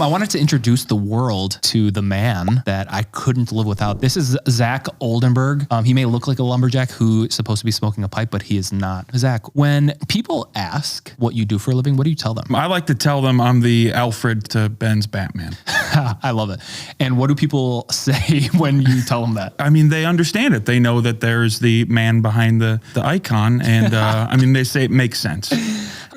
I wanted to introduce the world to the man that I couldn't live without. This is Zach Oldenburg. He may look like a lumberjack who's supposed to be smoking a pipe, but he is not. Zach, when people ask what you do for a living, what do you tell them? I like to tell them I'm the Alfred to Ben's Batman. I love it. And what do people say when you tell them that? I mean, they understand it. They know that there's the man behind the icon. And I mean, they say it makes sense.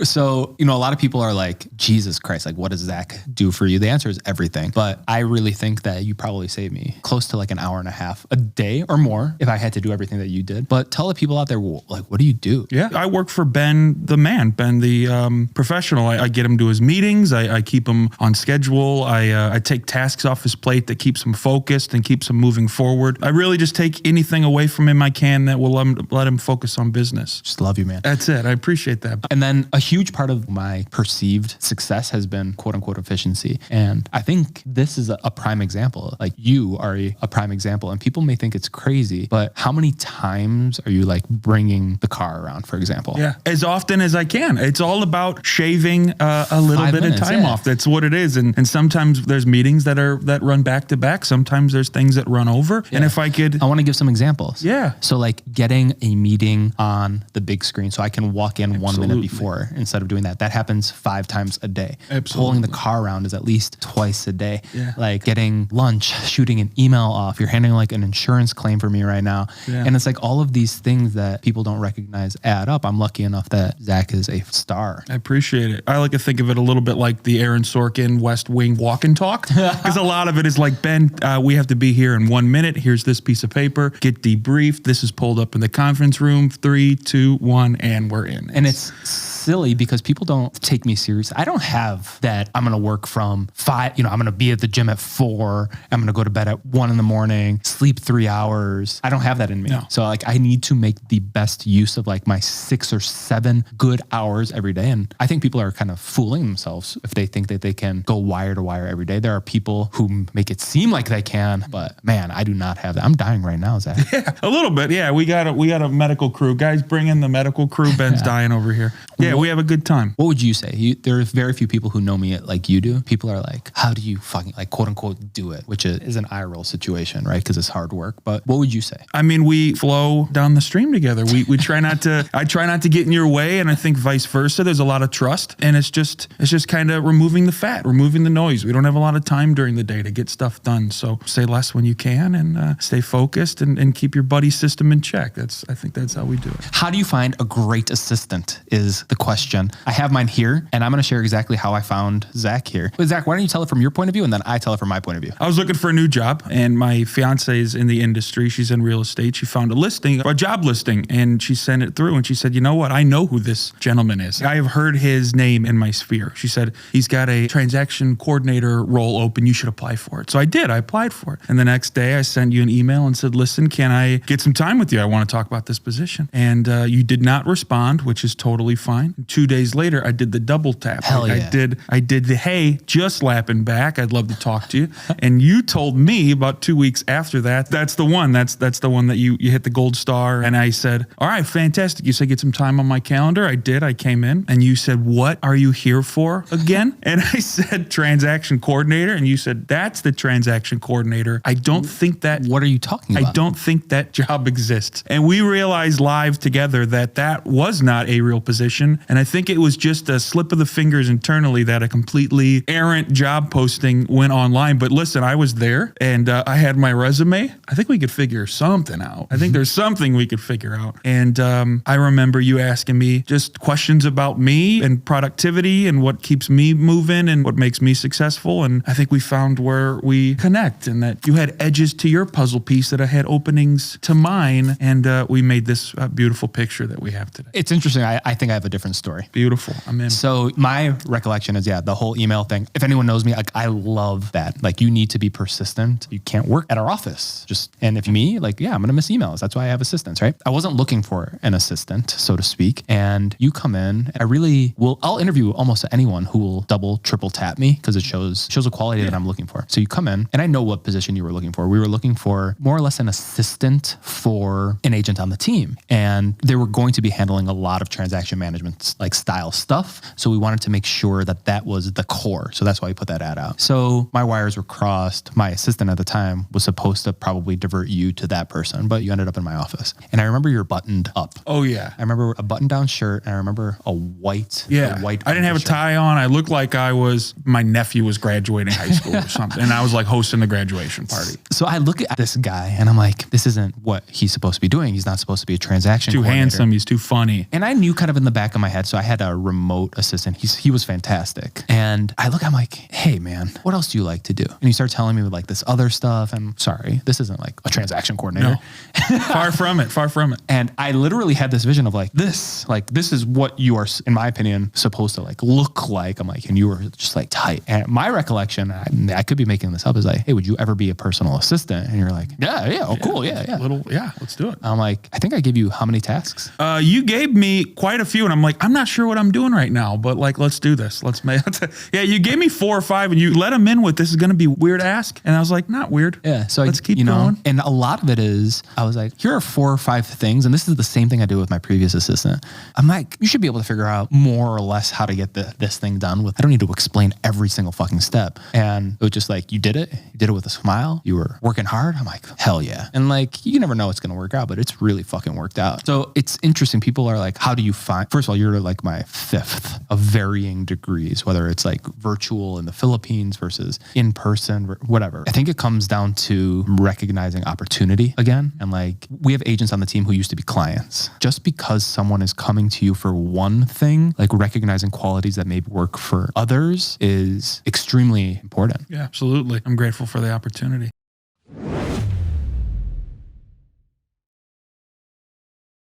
So, a lot of people are like, Jesus Christ, like, what does Zach do for you? The answer is everything. But I really think that you probably save me close to like an hour and a half a day or more if I had to do everything that you did. But tell the people out there, like, what do you do? Yeah, I work for Ben, the man, Ben, the professional. I get him to his meetings. I keep him on schedule. I take tasks off his plate that keeps him focused and keeps him moving forward. I really just take anything away from him I can that will let him focus on business. Just love you, man. That's it. I appreciate that. And then a huge part of my perceived success has been quote unquote efficiency. And I think this is a prime example. Like you are a prime example, and people may think it's crazy, but how many times are you like bringing the car around, for example? Yeah, as often as I can. It's all about shaving a little 5 bit minutes, of time off. That's what it is. And sometimes there's meetings that run back to back. Sometimes there's things that run over. Yeah. And if I want to give some examples. Yeah. So like getting a meeting on the big screen so I can walk in Absolutely. 1 minute before instead of doing that. That happens 5 times a day. Absolutely. Pulling the car around is at least twice a day. Yeah. Like getting lunch, shooting an email off. You're handling like an insurance claim for me right now. Yeah. And it's like all of these things that people don't recognize add up. I'm lucky enough that Zach is a star. I appreciate it. I like to think of it a little bit like the Aaron Sorkin West Wing walk and talk, because a lot of it is like, Ben, we have to be here in 1 minute. Here's this piece of paper. Get debriefed. This is pulled up in the conference room. 3, 2, 1, and we're in. And it's silly because people don't take me serious. I don't have that I'm going to work from 5, I'm going to be at the gym at 4. I'm going to go to bed at 1 in the morning, sleep 3 hours. I don't have that in me. No. So like I need to make the best use of like my 6 or 7 good hours every day. And I think people are kind of fooling themselves if they think that they can go wire to wire every day. There are people who make it seem like they can, but man, I do not have that. I'm dying right now, Zach. Yeah, a little bit. Yeah, we got a medical crew. Guys, bring in the medical crew. Ben's dying over here. Yeah, we have a good time. What would you say? There are very few people who know me like you do. People are like, how do you fucking like quote unquote do it? Which is an eye roll situation, right? Because it's hard work. But what would you say? I mean, we flow down the stream together. We try not to, I try not to get in your way. And I think vice versa. There's a lot of trust, and it's just kind of removing the fat, removing the noise. We don't have a lot of time during the day to get stuff done. So say less when you can, and stay focused and keep your buddy system in check. I think that's how we do it. How do you find a great assistant is the question. I have mine here, and I'm going to share exactly how I found Zach here. But Zach, why don't you tell it from your point of view, and then I tell it from my point of view. I was looking for a new job, and my fiance is in the industry. She's in real estate. She found a job listing, and she sent it through, and she said, you know what? I know who this gentleman is. I have heard his name in my sphere. She said, he's got a transaction coordinator role open. You should apply for it. So I did. I applied for it. And the next day I sent you an email and said, listen, can I get some time with you? I want to talk about this position. And you did not respond, which is totally fine. 2 days later, I did the double tap. Hell yeah. I did the, hey, just lapping back. I'd love to talk to you. And you told me about 2 weeks after that, that's the one. That's the one that you hit the gold star. And I said, all right, fantastic. You said get some time on my calendar. I did. I came in, and you said, what are you here for again? And I said, transaction coordinator. And you said, that's the transaction coordinator. I don't think that. What are you talking about? I don't think that job exists. And we realized live together that was not a real position. And I think it was just a slip of the fingers internally that a completely errant job posting went online. But listen, I was there, and I had my resume. I think we could figure something out. I think there's something we could figure out. And I remember you asking me just questions about me and productivity and what keeps me moving and what makes me successful. And I think we found where we connect, and that you had edges to your puzzle piece that I had openings to mine. And we made this beautiful picture that we have today. It's interesting. I think I have a different story. Beautiful. I'm in. So my recollection is, the whole email thing. If anyone knows me, like I love that. Like you need to be persistent. You can't work at our office. And if me, I'm going to miss emails. That's why I have assistants, right? I wasn't looking for an assistant, so to speak. And you come in, I'll interview almost anyone who will double, triple tap me because it shows a quality that I'm looking for. So you come in, and I know what position you were looking for. We were looking for more or less an assistant for an agent on the team. And they were going to be handling a lot of transaction management like style stuff. So we wanted to make sure that that was the core. So that's why we put that ad out. So my wires were crossed. My assistant at the time was supposed to probably divert you to that person, but you ended up in my office. And I remember you're buttoned up. Oh yeah. I remember a button down shirt. And I remember a white. Yeah. A white I didn't have a shirt. tie on. I looked like my nephew was graduating high school or something. And I was like hosting the graduation party. So I look at this guy and I'm like, this isn't what he's supposed to be doing. He's not supposed to be a transaction Too coordinator. handsome. He's too funny. And I knew kind of in the back of my head. So I had a remote assistant. He was fantastic. And I look, I'm like, hey man, what else do you like to do? And he started telling me like this other stuff. And sorry, this isn't like a transaction coordinator. No. Far from it. Far from it. And I literally had this vision of like this is what you are, in my opinion, supposed to like look like. I'm like, and you were just like tight. And my recollection, I could be making this up, is like, hey, would you ever be a personal assistant? And you're like, yeah, oh cool, yeah. Let's do it. I'm like, I think I gave you how many tasks? You gave me quite a few, and I'm like, I'm not sure what I'm doing right now, but like, let's do this. Yeah, you gave me 4 or 5, and you let them in with this is going to be weird ask, and I was like, not weird. Yeah, so let's keep going. And a lot of it is, I was like, here are 4 or 5 things, and this is the same thing I do with my previous assistant. I'm like, you should be able to figure out more or less how to get this thing done with. I don't need to explain every single fucking step. And it was just like, you did it with a smile. You were working hard. I'm like, hell yeah. And like, you never know it's going to work out, but it's really fucking worked out. So it's interesting. People are like, how do you find, first of all, you're like my 5th of varying degrees, whether it's like virtual in the Philippines versus in person, whatever. I think it comes down to recognizing opportunity again. And like, we have agents on the team who used to be clients. Just because someone is coming to you for one thing, like recognizing qualities that maybe work for others is extremely important. Yeah, absolutely. I'm grateful for the opportunity.